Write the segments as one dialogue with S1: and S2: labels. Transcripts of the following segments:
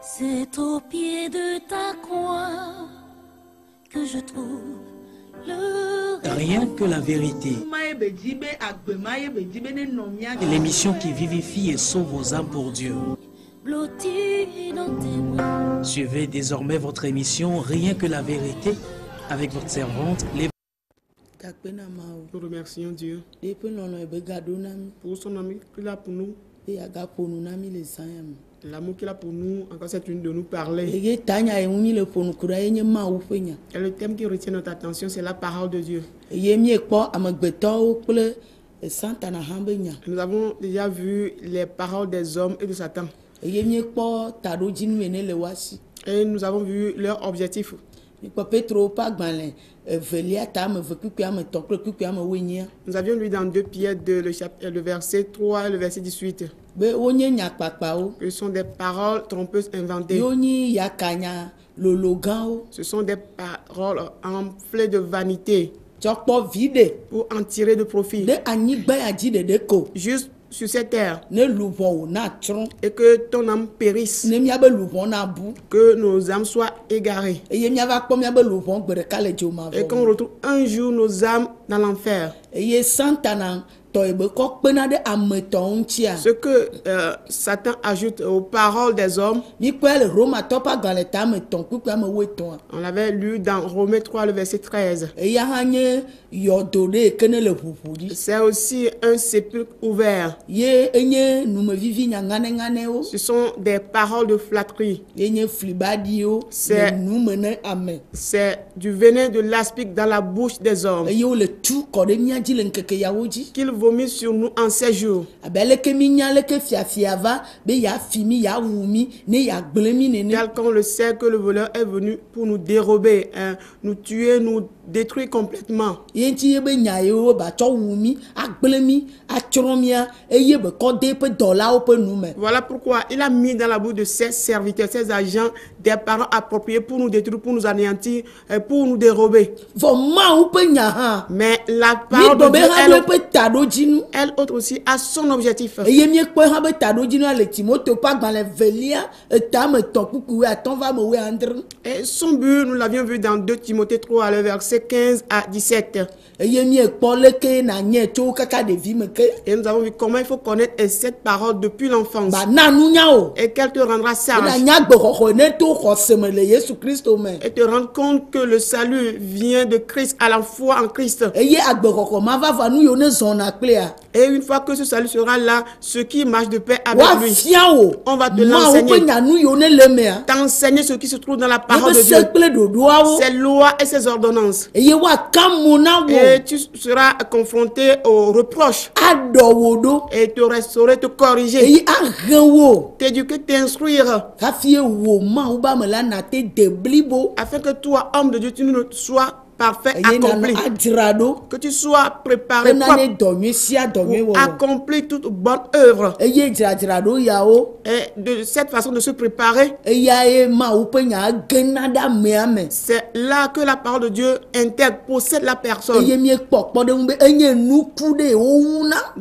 S1: C'est au pied de ta croix que je trouve le
S2: Rien que la vérité. L'émission qui vivifie et sauve vos âmes pour Dieu.
S1: blotti dans tes bras.
S2: Suivez désormais votre émission Rien que la vérité avec votre servante.
S3: Nous remercions Dieu pour son ami qu'il a pour nous. L'amour qu'il a pour nous, encore c'est une de nous parler. Et le thème qui retient notre attention, c'est la parole de Dieu. Nous avons déjà vu les paroles des hommes et de Satan. Et nous avons vu leur objectif. Nous avions lu dans 2 Pierre le verset 3 et le verset 18. Ce sont des paroles trompeuses inventées. Ce sont des paroles enflées de vanité pour en tirer de profit. Juste sur cette terre. Et que ton âme périsse. Que nos âmes soient égarées. Et qu'on retrouve un jour nos âmes dans l'enfer. Ce que Satan ajoute aux paroles des hommes, on l'avait lu dans Romains 3, le verset 13. C'est aussi un sépulcre ouvert. Ce sont des paroles de flatterie. C'est du venin de l'aspic dans la bouche des hommes. Qu'ils vomissent sur nous en 7 jours. Tel qu'on le sait que le voleur est venu pour nous dérober, nous tuer, nous détruire complètement. Voilà pourquoi il a mis dans la bouche de ses serviteurs, ses agents, des paroles appropriées pour nous détruire, pour nous anéantir, pour nous dérober. Mais la parole de Dieu, elle autre aussi a son objectif. Et son but, nous l'avions vu dans 2 Timothée 3, le verset 15 à 17. Et nous avons vu comment il faut connaître cette parole depuis l'enfance. Et qu'elle te rendra sage. Et te rendre compte que le salut vient de Christ, à la foi en Christ. Et une fois que ce salut sera là, ce qui marche de paix avec lui, on va te l'enseigner. T'enseigner ce qui se trouve dans la parole de Dieu. Ses lois et ses ordonnances. Et tu seras confronté aux reproches. Et te restaurer, te corriger. T'éduquer, t'instruire. Afin que toi, homme de Dieu, tu ne sois parfait, accompli. Que tu sois préparé pour accomplir toute bonne œuvre. Et de cette façon de se préparer, c'est là que la parole de Dieu intègre, possède la personne. De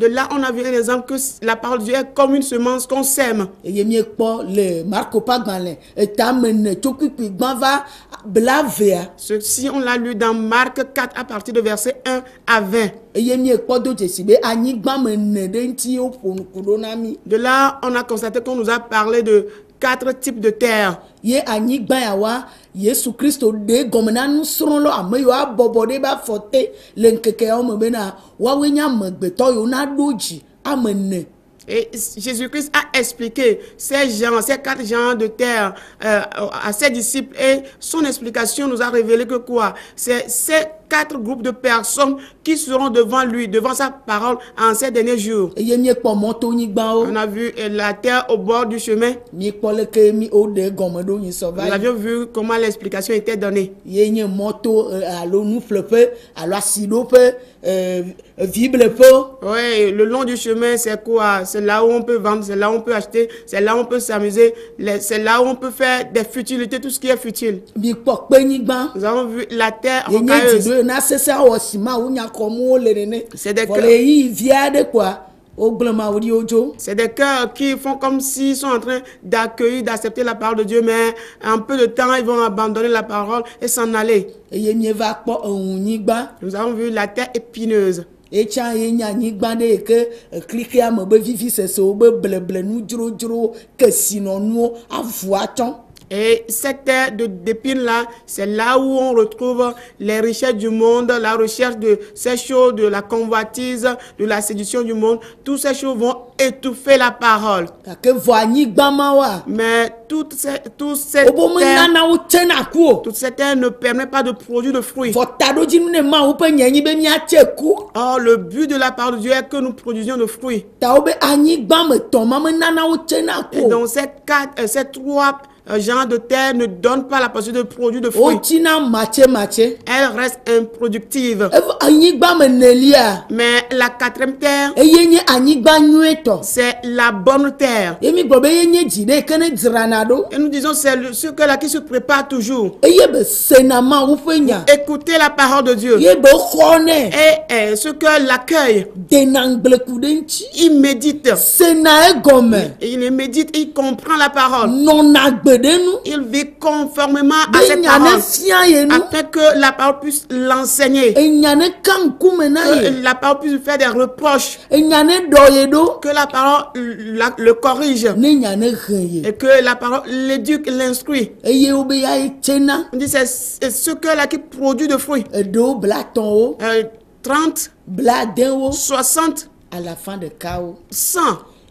S3: là, on a vu un exemple que la parole de Dieu est comme une semence qu'on sème. Ceci, on l'a lu dans Marc 4 à partir de verset 1 à 20. De là, on a constaté qu'on nous a parlé de 4 types de terre. Et Jésus-Christ a expliqué ces 4 genres de terre à ses disciples, et son explication nous a révélé que quoi? C'est ces 4 groupes de personnes qui seront devant lui, devant sa parole en ces derniers jours. On a vu la terre au bord du chemin. Nous avions vu comment l'explication était donnée. Oui, le long du chemin, c'est quoi? C'est là où on peut vendre, c'est là où on peut acheter, c'est là où on peut s'amuser, c'est là où on peut faire des futilités, tout ce qui est futile. Nous avons vu la terre rocailleuse. C'est des C'est des cœurs qui font comme s'ils sont en train d'accueillir, d'accepter la parole de Dieu, mais en peu de temps, ils vont abandonner la parole et s'en aller. Nous avons vu la terre épineuse. Et cette terre d'épines-là, c'est là où on retrouve les richesses du monde, la recherche de ces choses, de la convoitise, de la séduction du monde. Toutes ces choses vont étouffer la parole. Mais toute cette terre ne permet pas de produire de fruits. Or, le but de la parole de Dieu est que nous produisions de fruits. Et donc, ces trois genre de terre ne donne pas la possibilité de produire de fruits. Elle reste improductive. Mais la quatrième terre, c'est la bonne terre. Et nous disons c'est ce que là qui se prépare toujours. Écoutez la parole de Dieu. Et ce que l'accueil, il médite. Et il médite, il comprend la parole. Il vit conformément à cette parole afin que la parole puisse l'enseigner, la parole puisse faire des reproches, que la parole le corrige et que la parole l'éduque, l'instruit. On dit c'est ce que là qui produit de fruits. 30, 60
S4: à la fin de chaos.
S3: 100.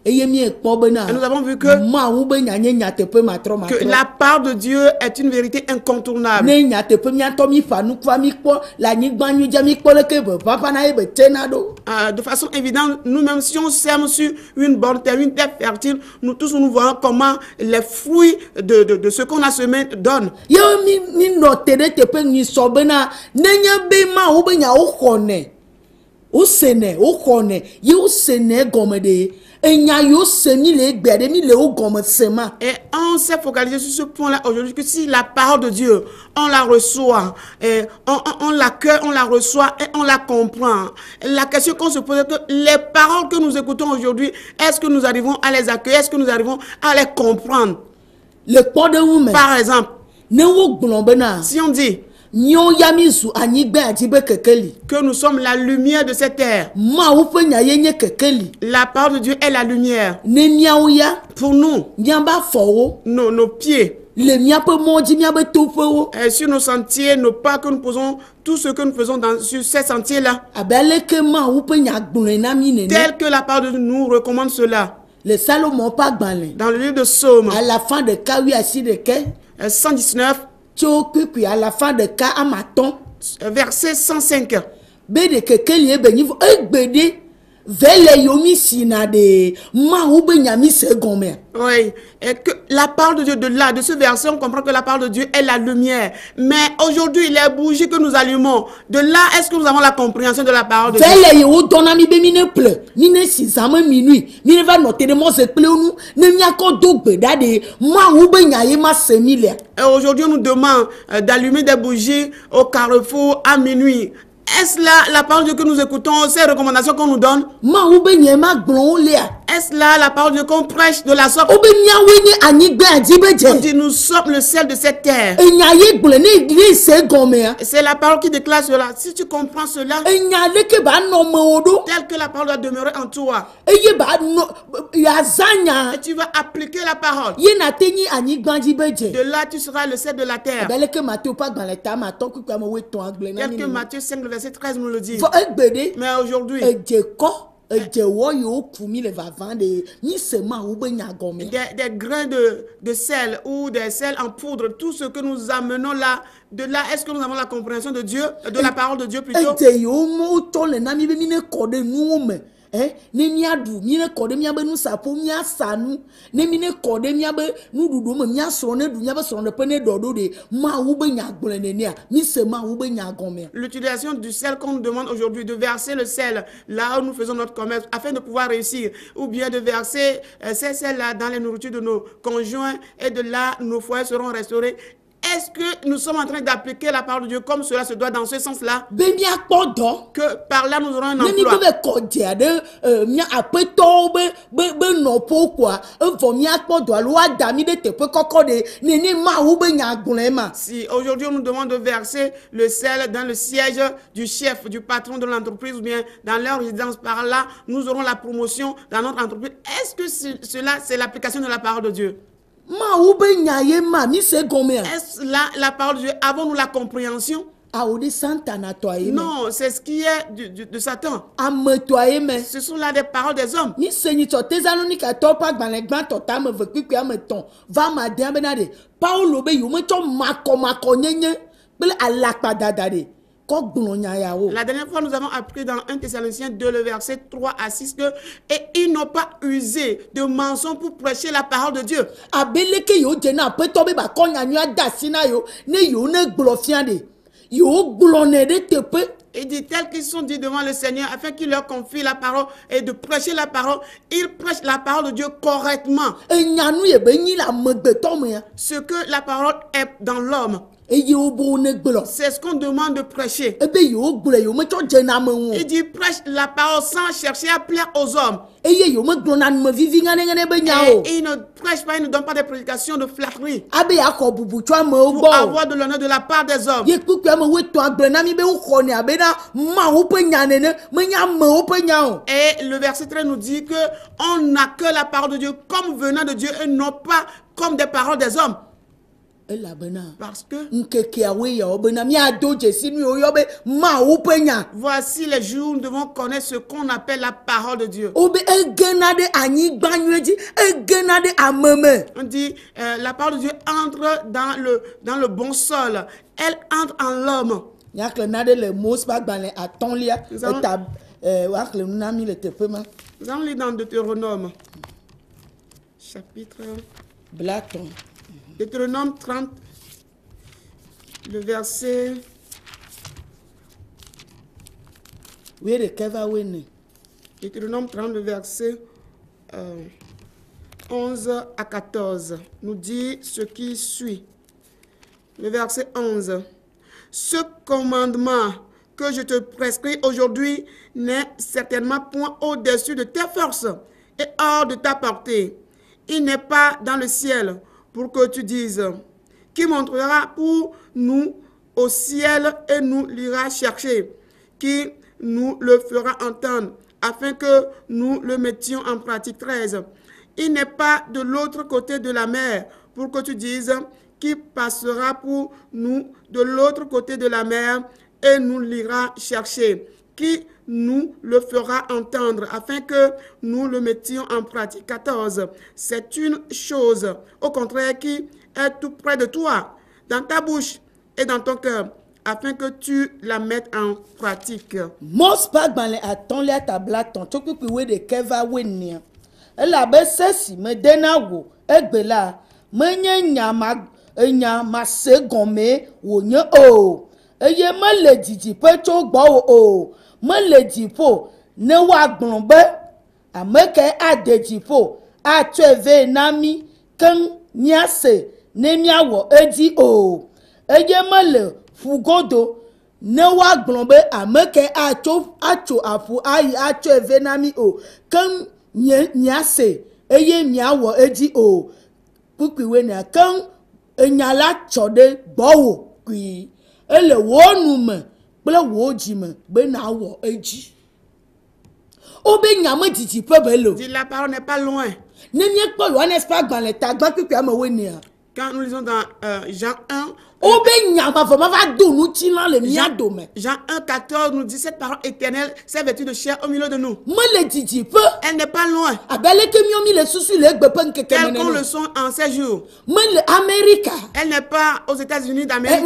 S3: Et nous avons vu que la part de Dieu est une vérité incontournable. De façon évidente, nous-mêmes, si on sème sur une bonne terre, une terre fertile, nous tous nous voyons comment les fruits de ce qu'on a semé donnent. Et on s'est focalisé sur ce point-là aujourd'hui, que si la parole de Dieu, on la reçoit, on l'accueille, on la reçoit et on la comprend. La question qu'on se pose est que les paroles que nous écoutons aujourd'hui, est-ce que nous arrivons à les accueillir, est-ce que nous arrivons à les comprendre? Par exemple, si on dit que nous sommes la lumière de cette terre, la parole de Dieu est la lumière. Pour nous, nos pieds, sur nos sentiers, nos pas que nous posons, tout ce que nous faisons sur ces sentiers-là, tel que la parole de Dieu nous recommande cela.
S4: Le Salomon pas
S3: dans le livre de Psaume,
S4: à la fin de Kawi assis de
S3: 119,
S4: à la fin de Ka Amaton,
S3: verset 105. Oui, et que la parole de Dieu, de ce verset, on comprend que la parole de Dieu est la lumière. Mais aujourd'hui, les bougies que nous allumons, de là, est-ce que nous avons la compréhension de la parole de Dieu? Et aujourd'hui, on nous demande d'allumer des bougies au carrefour à minuit. Est-ce là la parole de Dieu que nous écoutons, ces recommandations qu'on nous donne? Est-ce là la parole de Dieu qu'on prêche de la sorte? On dit nous sommes le sel de cette terre. C'est la parole qui déclare cela. Si tu comprends cela, tel que la parole doit demeurer en toi, et tu vas appliquer la parole, de là tu seras le sel de la terre. Tel que Matthieu 5, le verset 13 nous le dit. Mais aujourd'hui, des grains de sel ou des sels en poudre, tout ce que nous amenons là, de là, est-ce que nous avons la compréhension de Dieu, de la parole de Dieu plutôt? L'utilisation du sel qu'on nous demande aujourd'hui, de verser le sel là où nous faisons notre commerce afin de pouvoir réussir, ou bien de verser ces sels là dans les nourritures de nos conjoints et de là nos foyers seront restaurés, est-ce que nous sommes en train d'appliquer la parole de Dieu comme cela se doit dans ce sens-là? Que par là nous aurons un emploi. Si aujourd'hui on nous demande de verser le sel dans le siège du chef, du patron de l'entreprise ou bien dans leur résidence, par là nous aurons la promotion dans notre entreprise. Est-ce que cela c'est l'application de la parole de Dieu? Est-ce là la parole de Dieu? Avons-nous la compréhension? Non, c'est ce qui est de Satan. Ce sont là des paroles des hommes. La dernière fois, nous avons appris dans 1 Thessaloniciens 2, le verset 3 à 6 que et ils n'ont pas usé de mensonges pour prêcher la parole de Dieu. Il dit tels qu'ils sont dit devant le Seigneur afin qu'il leur confie la parole et de prêcher la parole. Ils prêchent la parole de Dieu correctement. Ce que la parole est dans l'homme. C'est ce qu'on demande de prêcher. Il dit prêche la parole sans chercher à plaire aux hommes. Et il ne prêche pas, il ne donne pas des prédications de flatterie pour avoir de l'honneur de la part des hommes. Et le verset 13 nous dit que on n'a que la parole de Dieu comme venant de Dieu et non pas comme des paroles des hommes. Parce que voici les jours où nous devons connaître ce qu'on appelle la parole de Dieu. On dit la parole de Dieu entre dans le bon sol. Elle entre en l'homme. Nous allons lire dans Deutéronome chapitre Deutéronome 30, le verset. Deutéronome 30, le verset 11 à 14, nous dit ce qui suit. Le verset 11. Ce commandement que je te prescris aujourd'hui n'est certainement point au-dessus de tes forces et hors de ta portée. Il n'est pas dans le ciel pour que tu dises, qui montrera pour nous au ciel et nous l'ira chercher, qui nous le fera entendre, afin que nous le mettions en pratique. 13. Il n'est pas de l'autre côté de la mer pour que tu dises, qui passera pour nous de l'autre côté de la mer et nous l'ira chercher, qui nous le fera entendre, afin que nous le mettions en pratique. 14. C'est une chose, au contraire, qui est tout près de toi, dans ta bouche et dans ton cœur, afin que tu la mettes en pratique.
S4: Me le dipo ne wa gbonbe ameke ade dipo a tweve nami kan niase ne niawo edi o eye me le fugodo ne wa gbonbe ameke acho afu ayi a tweve nami o kan niase eye miawo edi o pupiwe na kan enyala chode gbowo kwi ele wonu me dit
S3: la parole n'est pas loin. Quand nous lisons dans Jean 1, Jean 1, 14 nous dit cette parole éternelle s'est vêtue de chair au milieu de nous. Elle n'est pas loin. Tel qu'on le sont en ces jours. Elle n'est pas aux États-Unis d'Amérique.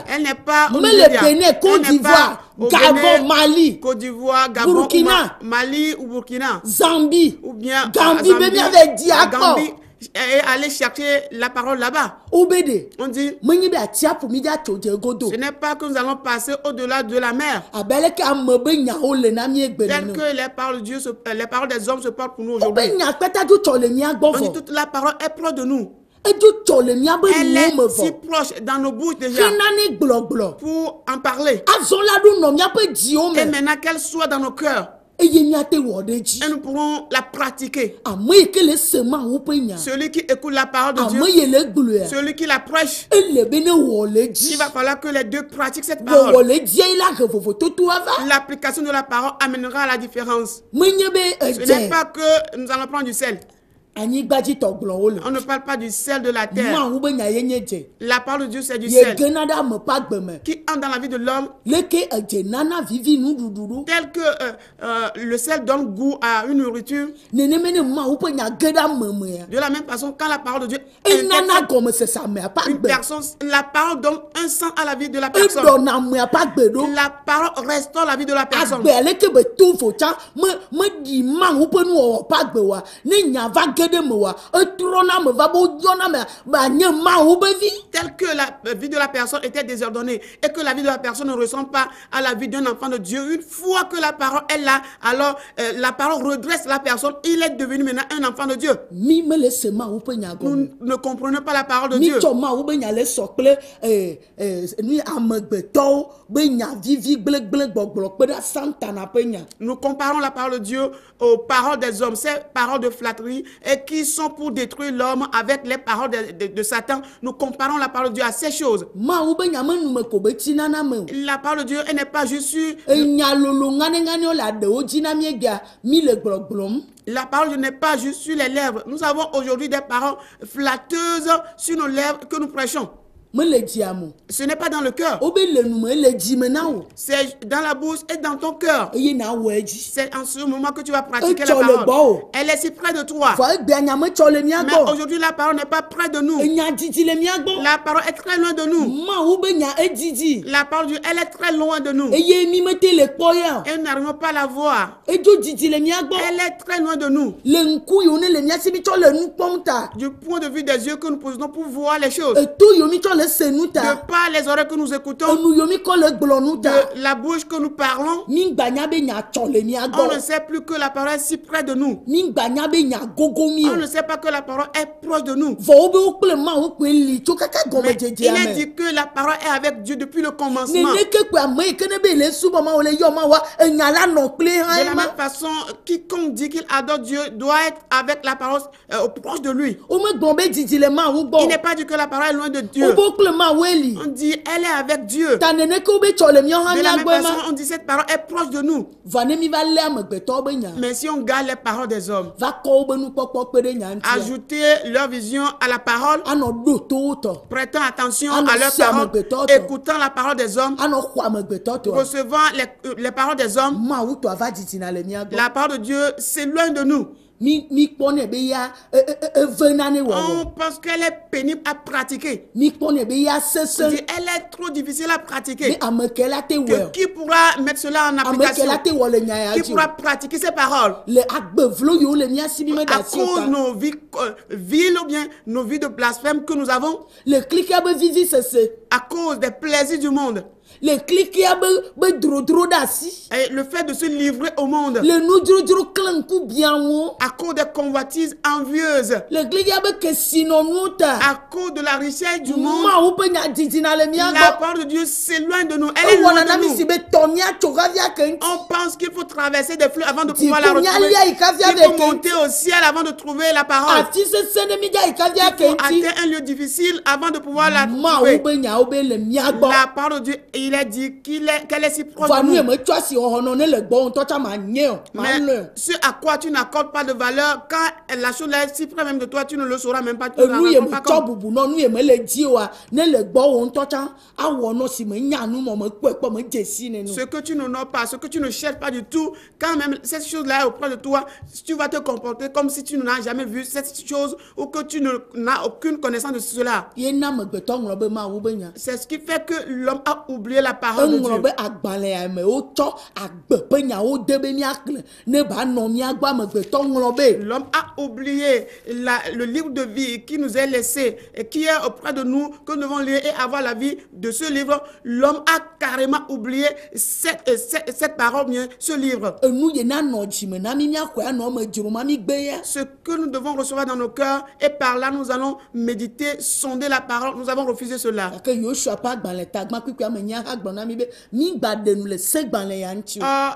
S3: Elle n'est pas au Nigeria. Côte d'Ivoire, Gabon, Mali, Côte d'Ivoire, Gabon, Burkina, Mali ou Burkina,
S4: Zambie,
S3: ou bien
S4: Gambie,
S3: Gambie. Et aller chercher la parole là-bas. On dit, ce n'est pas que nous allons passer au-delà de la mer. Tel que les paroles de Dieu, les paroles des hommes se portent pour nous aujourd'hui. On dit toute la parole est proche de nous. Elle est si proche dans nos bouches déjà pour en parler. Et maintenant qu'elle soit dans nos cœurs. Et nous pourrons la pratiquer. Celui qui écoute la parole de Dieu, celui qui la prêche, il va falloir que les deux pratiquent cette parole. L'application de la parole amènera la différence. Ce n'est pas que nous allons prendre du sel. On ne parle pas du sel de la terre. La parole de Dieu, c'est du sel qui entre dans la vie de l'homme, tel que le sel donne goût à une nourriture. De la même façon, quand la parole de Dieu une personne, la parole donne un sens à la vie de la personne. La parole restaure la vie de la personne. Tel que la vie de la personne était désordonnée et que la vie de la personne ne ressemble pas à la vie d'un enfant de Dieu. Une fois que la parole est là, alors la parole redresse la personne. Il est devenu maintenant un enfant de Dieu. Nous ne comprenons pas la parole de Dieu. Nous comparons la parole de Dieu aux paroles des hommes, ces paroles de flatterie et qui sont pour détruire l'homme avec les paroles de Satan. Nous comparons la parole de Dieu à ces choses. La parole de Dieu, elle n'est pas juste sur... La parole n'est pas juste sur les lèvres. Nous avons aujourd'hui des paroles flatteuses sur nos lèvres que nous prêchons. Ce n'est pas dans le cœur. C'est dans la bouche et dans ton cœur. C'est en ce moment que tu vas pratiquer la parole. Elle est si près de toi. Mais aujourd'hui, la parole n'est pas près de nous. La parole est très loin de nous. La parole de Dieu, elle est très loin de nous. Et nous n'arrivons pas à la voir. Elle est très loin de nous. Du point de vue des yeux que nous posons pour voir les choses. De par les oreilles que nous écoutons, de la bouche que nous parlons, on ne sait plus que la parole est si près de nous. On ne sait pas que la parole est proche de nous. Mais il est dit que la parole est avec Dieu depuis le commencement. De la même façon, quiconque dit qu'il adore Dieu doit être avec la parole proche de lui. Il n'est pas dit que la parole est loin de Dieu. On dit elle est avec Dieu. De la même façon, on dit cette parole est proche de nous. Mais si on garde les paroles des hommes, ajouter leur vision à la parole, prêtant attention à leur parole, écoutant la parole des hommes, recevant les paroles des hommes, la parole de Dieu s'éloigne de nous. On pense qu'elle est pénible à pratiquer. On dit elle est trop difficile à pratiquer. Qui pourra mettre cela en application? Qui pourra pratiquer ces paroles? À cause de nos vies viles ou bien nos vies de blasphème que nous avons. À cause des plaisirs du monde. Et le fait de se livrer au monde à cause des convoitises envieuses, à cause de la richesse du monde, la parole de Dieu s'éloigne de nous. Elle est loin de nous. On pense qu'il faut traverser des fleuves avant de pouvoir la retrouver. Il faut monter au ciel avant de trouver la parole. Il faut atteindre un lieu difficile avant de pouvoir la trouver. La parole de Dieu, il a dit qu'elle est si proche de nous. Mais ce à quoi tu n'accordes pas de valeur, quand la chose est si près même de toi, tu ne le sauras même pas. Tu ne la racontes pas comme. Ce que tu n'honores pas, ce que tu ne cherches pas du tout, quand même cette chose-là est auprès de toi, tu vas te comporter comme si tu n'as jamais vu cette chose ou que tu n'as aucune connaissance de cela. C'est ce qui fait que l'homme a oublié oublié la parole de Dieu. L'homme a oublié le livre de vie qui nous est laissé et qui est auprès de nous, que nous devons lire et avoir la vie de ce livre. L'homme a carrément oublié cette parole, ce livre. Ce que nous devons recevoir dans nos cœurs, et par là nous allons méditer, sonder la parole. Nous avons refusé cela.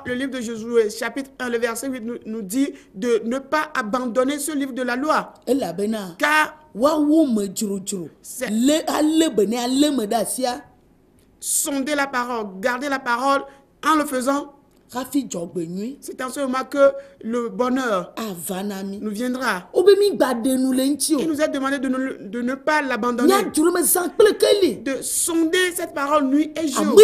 S3: Le livre de Josué, chapitre 1, le verset 8 nous dit de ne pas abandonner ce livre de la loi. Car sonder la parole, garder la parole en le faisant, c'est en ce moment que le bonheur nous viendra. Il nous est demandé de ne pas l'abandonner, de sonder cette parole nuit et jour.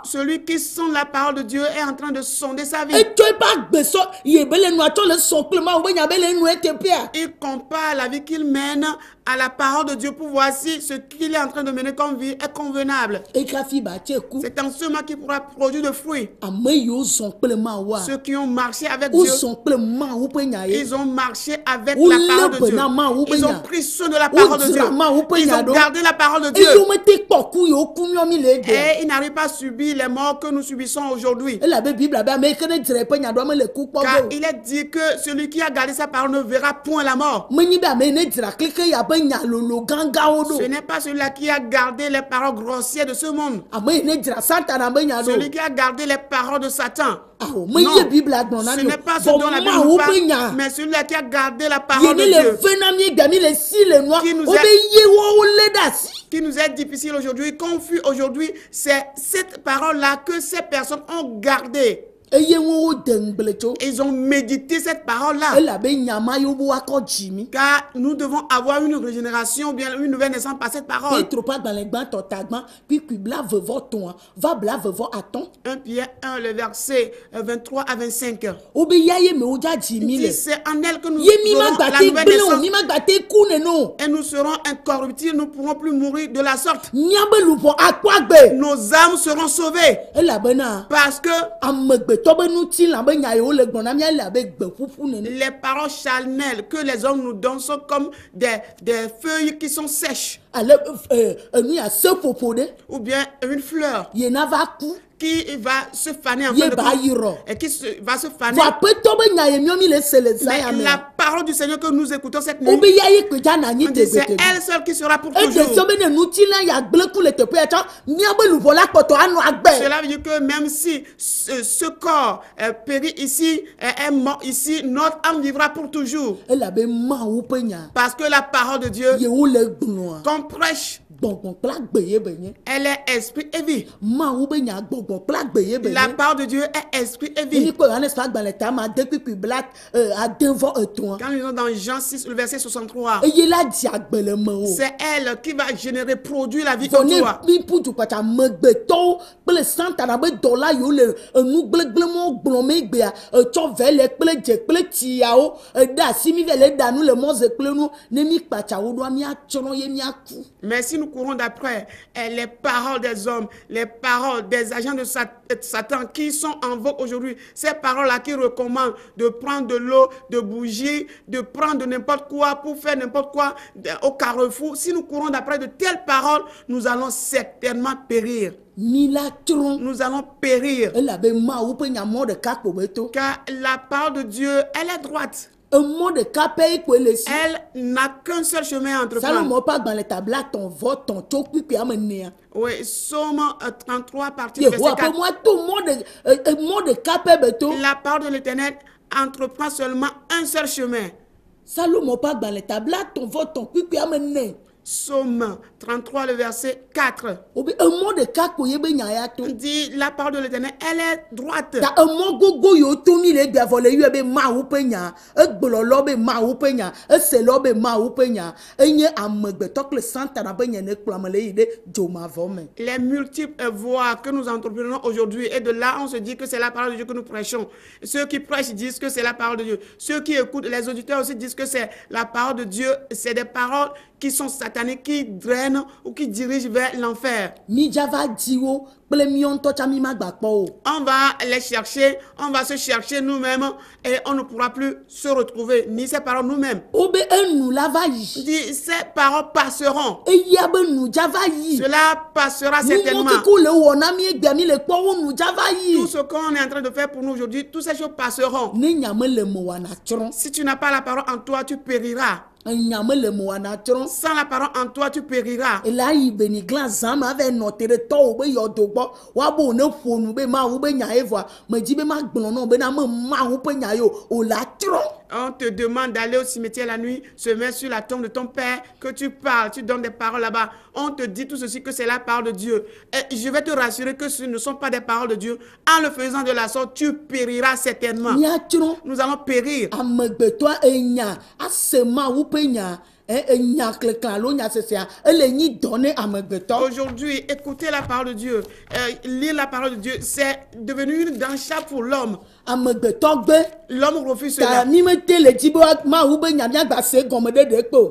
S3: Celui qui sonde la parole de Dieu est en train de sonder sa vie. Il compare la vie qu'il mène à la parole de Dieu pour voir si ce qu'il est en train de mener comme vie est convenable. C'est en ce moment qu'il pourra produire de fruits. Ceux qui ont marché avec Dieu, ils ont marché avec la parole de Dieu. Ils ont pris soin de la parole de Dieu. Ils ont gardé la parole de Dieu. Et ils n'arrivent pas à subir les morts que nous subissons aujourd'hui. Car il est dit que celui qui a gardé sa parole ne verra point la mort. Ce n'est pas celui-là qui a gardé les paroles grossières de ce monde. Celui qui a gardé les paroles de Satan. Non, ce n'est pas ce dont la Bible nous parle, mais celui-là qui a gardé la parole de Dieu. Qui nous est difficile aujourd'hui, confus aujourd'hui, c'est cette parole-là que ces personnes ont gardée. Ils ont médité cette parole-là. Car nous devons avoir une régénération, bien une nouvelle naissance par cette parole. 1 Pierre 1, le verset 23 à 25. C'est en elle que nous aurons la nouvelle naissance. Et nous serons incorruptibles, nous ne pourrons plus mourir de la sorte. Nos âmes seront sauvées. Parce que les paroles charnelles que les hommes nous donnent sont comme des feuilles qui sont sèches. Ou bien une fleur qui va se faner en fin de compte, et qui va se faner. Mais la parole du Seigneur que nous écoutons cette nuit, c'est elle seule qui sera pour toujours. Cela veut dire que même si ce corps périt ici, est mort ici, notre âme vivra pour toujours. Parce que la parole de Dieu qu'on prêche, elle est esprit et vie. La parole de Dieu est esprit et vie. Quand nous sommes dans Jean 6, le verset 63, c'est elle qui va générer, produire la vie en toi. Mais si nous courons d'après les paroles des hommes, les paroles des agents de Satan qui sont en vogue aujourd'hui, ces paroles-là qui recommandent de prendre de l'eau, de bougies, de prendre n'importe quoi pour faire n'importe quoi au carrefour, si nous courons d'après de telles paroles, nous allons certainement périr. Nous allons périr. Car la parole de Dieu, elle est droite. Elle n'a qu'un seul chemin à entreprendre. Oui, Psaume 33, partie verset 4. La parole de l'Éternel entreprend seulement un seul chemin. Psaume 33, le verset 4. Dit la parole de l'Éternel, elle est droite. Les multiples voix que nous entreprenons aujourd'hui, et de là on se dit que c'est la parole de Dieu que nous prêchons. Ceux qui prêchent disent que c'est la parole de Dieu. Ceux qui écoutent, les auditeurs aussi disent que c'est la parole de Dieu. C'est des paroles qui sont sataniques. sataniques qui drainent ou qui dirigent vers l'enfer. On va les chercher, on va se chercher nous-mêmes et on ne pourra plus se retrouver ni ces paroles nous-mêmes. Ces paroles passeront. Cela passera certainement. Tout ce qu'on est en train de faire pour nous aujourd'hui, toutes ces choses passeront. Si tu n'as pas la parole en toi, tu périras. Sans la parole en toi, tu périras. On te demande d'aller au cimetière la nuit, se mettre sur la tombe de ton père, que tu parles, tu donnes des paroles là-bas. On te dit tout ceci que c'est la parole de Dieu. Et je vais te rassurer que ce ne sont pas des paroles de Dieu. En le faisant de la sorte, tu périras certainement. Nous allons périr. Aujourd'hui, écouter la parole de Dieu, lire la parole de Dieu, c'est devenu une danger pour l'homme. L'homme refuse cela.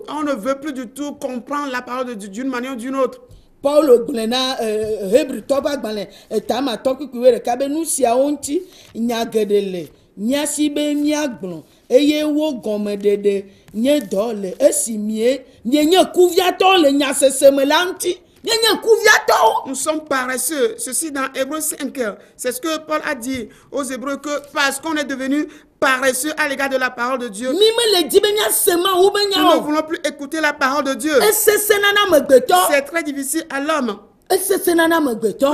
S3: On ne veut plus du tout comprendre la parole de Dieu d'une manière ou d'une autre.
S4: Paul Glena Hebrew Toba Gbalin Tama Toku Kuere Kabe Nusia Onti Nyagedele Nyasibe Nyagbon Eye wo gomedede nye dole esimie nye kuviato le nyasesemelanti nye kuviato.
S3: Nous sommes paresseux. Ceci dans Hébreux 5. C'est ce que Paul a dit aux Hébreux, que parce qu'on est devenu paresseux à l'égard de la parole de Dieu, nous ne voulons plus écouter la parole de Dieu. C'est très difficile à l'homme. Très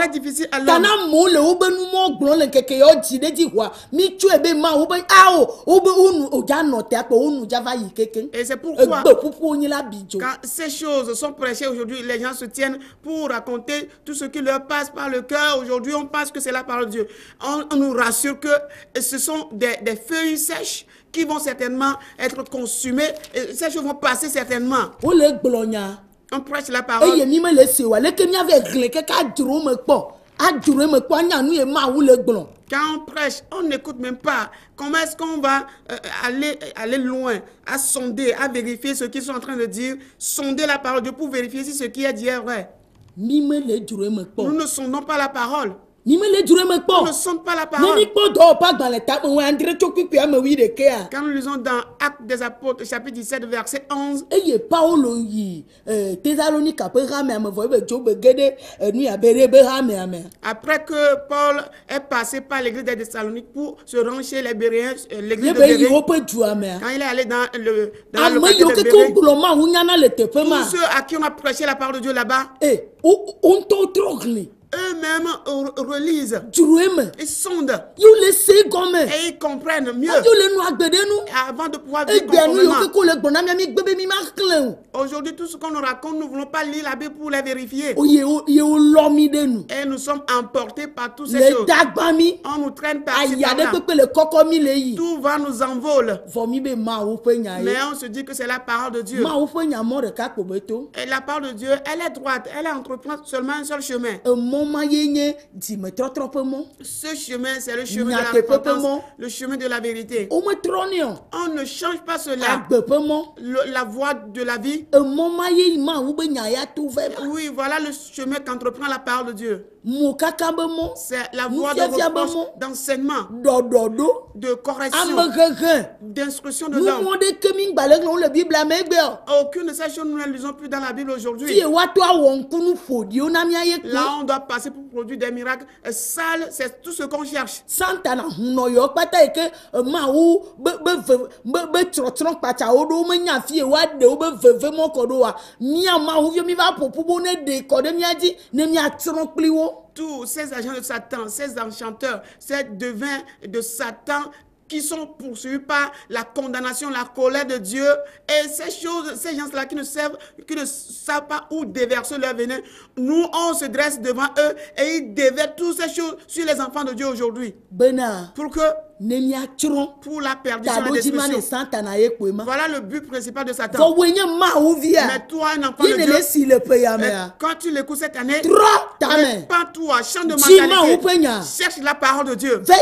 S3: difficile à l'homme. Et c'est pourquoi quand ces choses sont prêchées aujourd'hui, les gens se tiennent pour raconter tout ce qui leur passe par le cœur. Aujourd'hui, on pense que c'est la parole de Dieu. On nous rassure que ce sont des feuilles sèches qui vont certainement être consumées. Et ces choses vont passer certainement. On prêche la parole. Quand on prêche, on n'écoute même pas. Comment est-ce qu'on va aller loin, à sonder, à vérifier ce qu'ils sont en train de dire, sonder la parole de Dieu pour vérifier si ce qui est dit est vrai. Nous ne sondons pas la parole. Nous ne sommes pas la parole. Quand nous lisons dans Actes des Apôtres, chapitre 17, verset 11, après que Paul est passé par l'église des Thessaloniques pour se rendre chez les Béréens, l'église de Bérée, quand il est allé dans le de Bérée, tous ceux à qui on a prêché la parole de Dieu là-bas, eux-mêmes relisent, ils sondent, et ils comprennent mieux avant de pouvoir vivre conformément. Aujourd'hui, tout ce qu'on nous raconte, nous ne voulons pas lire la Bible pour les vérifier. Et nous sommes emportés par toutes ces choses. On nous traîne par-ci par-là. Tout va nous envoler. Mais on se dit que c'est la parole de Dieu. Et la parole de Dieu, elle est droite. Elle entreprend seulement un seul chemin. Ce chemin, c'est le chemin de la repentance, le chemin de la vérité. On ne change pas cela. La voie de la vie. Oui, voilà le chemin qu'entreprend la parole de Dieu. C'est la voie de reproche, d'enseignement, de correction, d'instruction de l'homme. Aucune de ces choses nous ne lisons plus dans la Bible aujourd'hui. Là, on doit passer pour produire des miracles. Sale, c'est tout ce qu'on cherche. Tous ces agents de Satan, ces enchanteurs, ces devins de Satan qui sont poursuivis par la condamnation, la colère de Dieu, et ces choses, ces gens-là qui ne savent pas où déverser leur venin, nous, on se dresse devant eux et ils déversent toutes ces choses sur les enfants de Dieu aujourd'hui. Pour que pour la perdition et la destruction. Voilà le but principal de Satan. Mais toi, un enfant de Dieu, quand tu l'écoutes cette année, répands-toi, change de mentalité, cherche la parole de Dieu. Va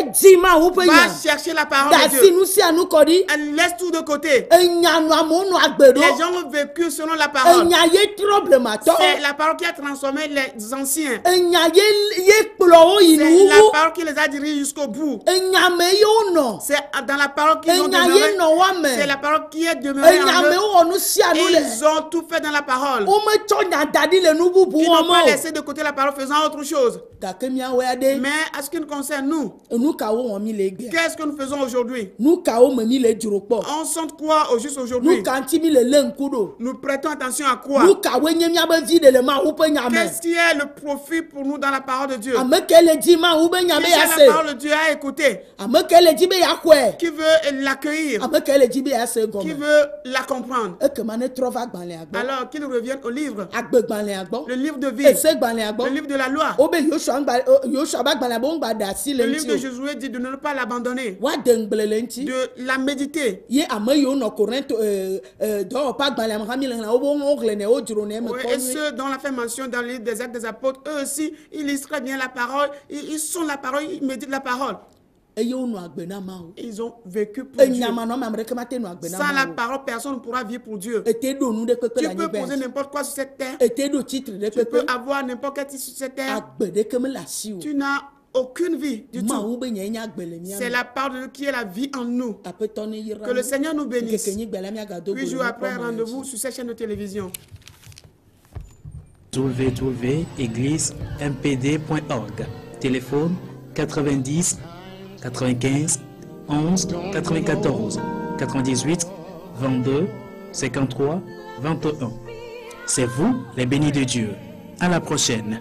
S3: chercher la parole de Dieu. Laisse tout de côté. Les gens ont vécu selon la parole. C'est la parole qui a transformé les anciens. C'est la parole qui les a dirigés jusqu'au bout. C'est dans la parole qu'ils ont demeuré. C'est la parole qui est demeurée en eux. Ils ont tout fait dans la parole. Ils n'ont pas laissé de côté la parole faisant autre chose. Mais à ce qui nous concerne, nous, qu'est-ce que nous faisons aujourd'hui? On sent quoi au juste aujourd'hui? Nous prêtons attention à quoi? Qu'est-ce qui est le profit pour nous dans la parole de Dieu? Qui la parole de Dieu à écouter? Qui veut l'accueillir? Qui veut la comprendre? Alors qu'il revienne au livre. Le livre de vie. Le livre de la loi. Le livre de Josué dit de ne pas l'abandonner. De la méditer. Et ceux dont la fait mention dans le livre des Actes des Apôtres, eux aussi, ils lisent très bien la parole, ils sont la parole, ils méditent la parole. Ils ont vécu pour Dieu. Sans la parole, personne ne pourra vivre pour Dieu. Tu peux poser n'importe quoi sur cette terre. Tu peux avoir n'importe quel titre sur cette terre. Tu n'as aucune vie du tout. C'est la parole de Dieu qui est la vie en nous. Que le Seigneur nous bénisse. 8 jours après, rendez-vous sur cette chaîne de télévision.
S2: www.église-mpd.org. Téléphone 90 95 11 94 98 22 53 21. C'est vous les bénis de Dieu. À la prochaine.